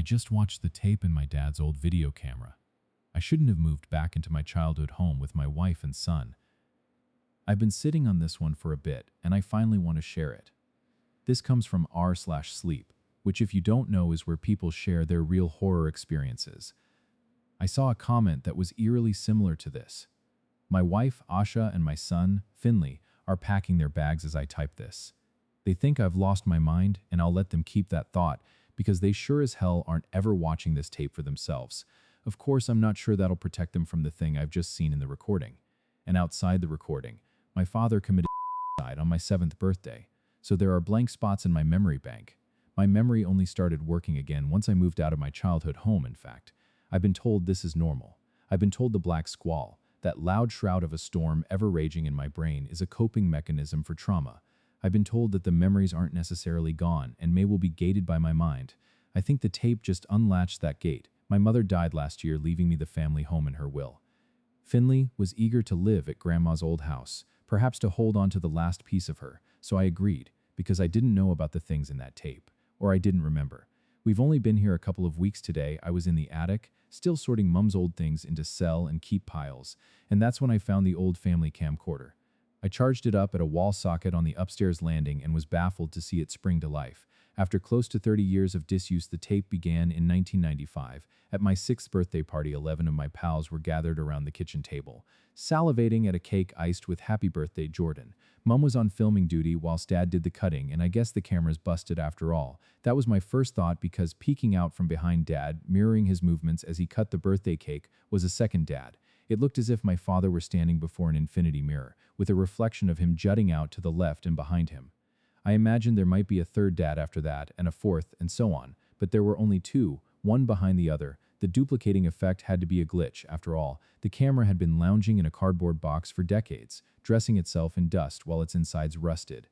just watched the tape in my dad's old video camera. I shouldn't have moved back into my childhood home with my wife and son. I've been sitting on this one for a bit, and I finally want to share it. This comes from r/sleep, which if you don't know is where people share their real horror experiences. I saw a comment that was eerily similar to this. My wife, Asha, and my son, Finley, are packing their bags as I type this. They think I've lost my mind, and I'll let them keep that thought because they sure as hell aren't ever watching this tape for themselves. Of course, I'm not sure that'll protect them from the thing I've just seen in the recording. And outside the recording, my father committed suicide on my 7th birthday, so there are blank spots in my memory bank. My memory only started working again once I moved out of my childhood home, in fact. I've been told this is normal. I've been told the black squall, that loud shroud of a storm ever raging in my brain, is a coping mechanism for trauma. I've been told that the memories aren't necessarily gone and may well be gated by my mind. I think the tape just unlatched that gate. My mother died last year, leaving me the family home in her will. Finley was eager to live at Grandma's old house, perhaps to hold on to the last piece of her, so I agreed, because I didn't know about the things in that tape, or I didn't remember. We've only been here a couple of weeks today. I was in the attic, still sorting Mum's old things into sell and keep piles, and that's when I found the old family camcorder. I charged it up at a wall socket on the upstairs landing and was baffled to see it spring to life. After close to 30 years of disuse, the tape began in 1995. At my 6th birthday party, 11 of my pals were gathered around the kitchen table, salivating at a cake iced with "Happy Birthday, Jordan." Mum was on filming duty whilst Dad did the cutting, and I guess the cameras busted after all. That was my first thought, because peeking out from behind Dad, mirroring his movements as he cut the birthday cake, was a second Dad. It looked as if my father were standing before an infinity mirror, with a reflection of him jutting out to the left and behind him. I imagined there might be a third Dad after that, and a fourth, and so on, but there were only two, one behind the other. The duplicating effect had to be a glitch. After all, the camera had been lounging in a cardboard box for decades, dressing itself in dust while its insides rusted.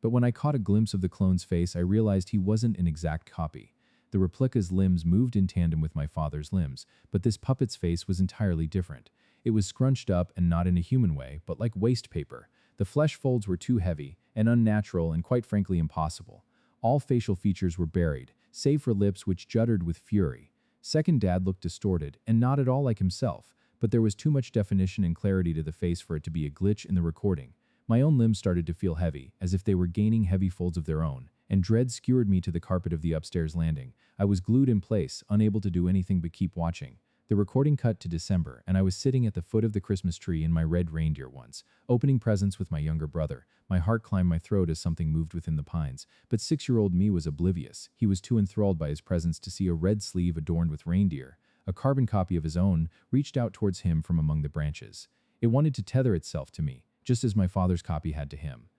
But when I caught a glimpse of the clone's face, I realized he wasn't an exact copy. The replica's limbs moved in tandem with my father's limbs, but this puppet's face was entirely different. It was scrunched up, and not in a human way, but like waste paper. The flesh folds were too heavy and unnatural and quite frankly impossible. All facial features were buried, save for lips which jutted with fury. Second Dad looked distorted and not at all like himself, but there was too much definition and clarity to the face for it to be a glitch in the recording. My own limbs started to feel heavy, as if they were gaining heavy folds of their own, and dread skewered me to the carpet of the upstairs landing. I was glued in place, unable to do anything but keep watching. The recording cut to December, and I was sitting at the foot of the Christmas tree in my red reindeer ones, opening presents with my younger brother. My heart climbed my throat as something moved within the pines, but 6-year-old me was oblivious. He was too enthralled by his presents to see a red sleeve adorned with reindeer. A carbon copy of his own reached out towards him from among the branches. It wanted to tether itself to me, just as my father's copy had to him.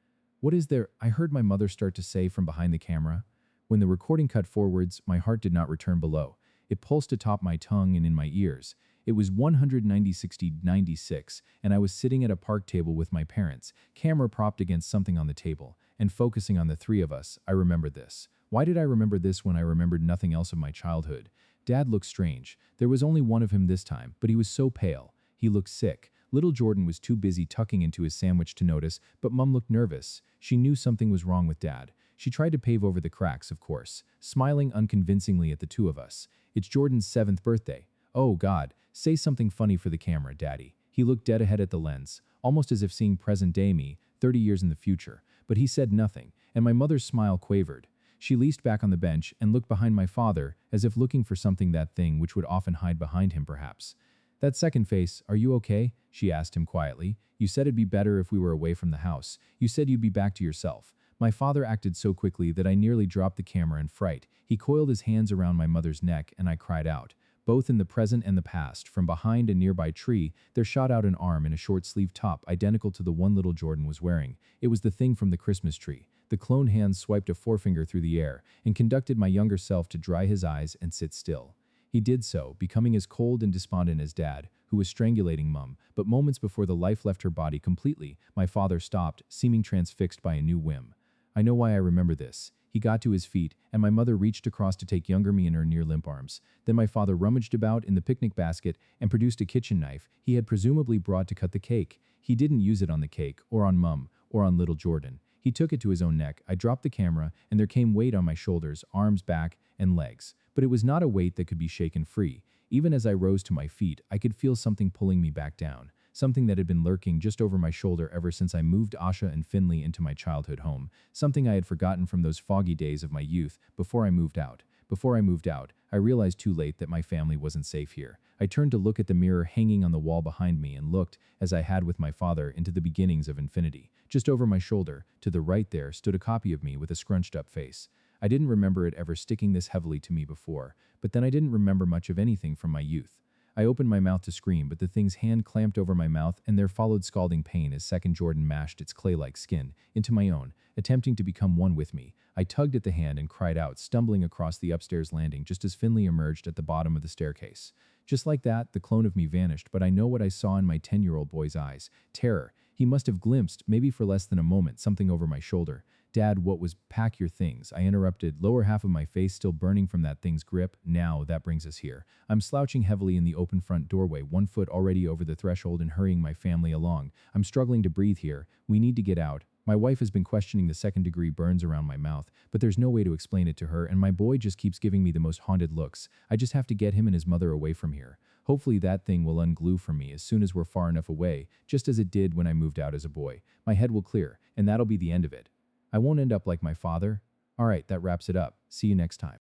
"What is there?" I heard my mother start to say from behind the camera. When the recording cut forwards, my heart did not return below. It pulsed atop my tongue and in my ears. It was 190-60-96, and I was sitting at a park table with my parents, camera propped against something on the table, and focusing on the three of us. I remembered this. Why did I remember this when I remembered nothing else of my childhood? Dad looked strange. There was only one of him this time, but he was so pale. He looked sick. Little Jordan was too busy tucking into his sandwich to notice, but Mum looked nervous. She knew something was wrong with Dad. She tried to pave over the cracks, of course, smiling unconvincingly at the two of us. "It's Jordan's 7th birthday. Oh God, say something funny for the camera, Daddy." He looked dead ahead at the lens, almost as if seeing present-day me, 30 years in the future. But he said nothing, and my mother's smile quavered. She leaned back on the bench and looked behind my father, as if looking for something, that thing which would often hide behind him, perhaps. "That second face, are you okay?" she asked him quietly. "You said it'd be better if we were away from the house. You said you'd be back to yourself." My father acted so quickly that I nearly dropped the camera in fright. He coiled his hands around my mother's neck, and I cried out. Both in the present and the past, from behind a nearby tree, there shot out an arm in a short-sleeved top identical to the one little Jordan was wearing. It was the thing from the Christmas tree. The clone hand swiped a forefinger through the air and conducted my younger self to dry his eyes and sit still. He did so, becoming as cold and despondent as Dad, who was strangulating Mum, but moments before the life left her body completely, my father stopped, seeming transfixed by a new whim. I know why I remember this. He got to his feet, and my mother reached across to take younger me in her near-limp arms. Then my father rummaged about in the picnic basket and produced a kitchen knife he had presumably brought to cut the cake. He didn't use it on the cake, or on Mum, or on little Jordan. He took it to his own neck. I dropped the camera, and there came weight on my shoulders, arms back, and legs. But it was not a weight that could be shaken free. Even as I rose to my feet, I could feel something pulling me back down, something that had been lurking just over my shoulder ever since I moved Asha and Finley into my childhood home, something I had forgotten from those foggy days of my youth before I moved out. Before I moved out, I realized too late that my family wasn't safe here. I turned to look at the mirror hanging on the wall behind me and looked, as I had with my father, into the beginnings of infinity. Just over my shoulder, to the right there, stood a copy of me with a scrunched-up face. I didn't remember it ever sticking this heavily to me before, but then I didn't remember much of anything from my youth. I opened my mouth to scream, but the thing's hand clamped over my mouth, and there followed scalding pain as Second Jordan mashed its clay-like skin into my own, attempting to become one with me. I tugged at the hand and cried out, stumbling across the upstairs landing just as Finley emerged at the bottom of the staircase. Just like that, the clone of me vanished, but I know what I saw in my 10-year-old boy's eyes. Terror. He must have glimpsed, maybe for less than a moment, something over my shoulder. "Dad, what was—" "Pack your things," I interrupted, lower half of my face still burning from that thing's grip. "Now, that brings us here." I'm slouching heavily in the open front doorway, one foot already over the threshold and hurrying my family along. I'm struggling to breathe here. We need to get out. My wife has been questioning the second-degree burns around my mouth, but there's no way to explain it to her, and my boy just keeps giving me the most haunted looks. I just have to get him and his mother away from here. Hopefully that thing will unglue from me as soon as we're far enough away, just as it did when I moved out as a boy. My head will clear, and that'll be the end of it. I won't end up like my father. Alright, that wraps it up. See you next time.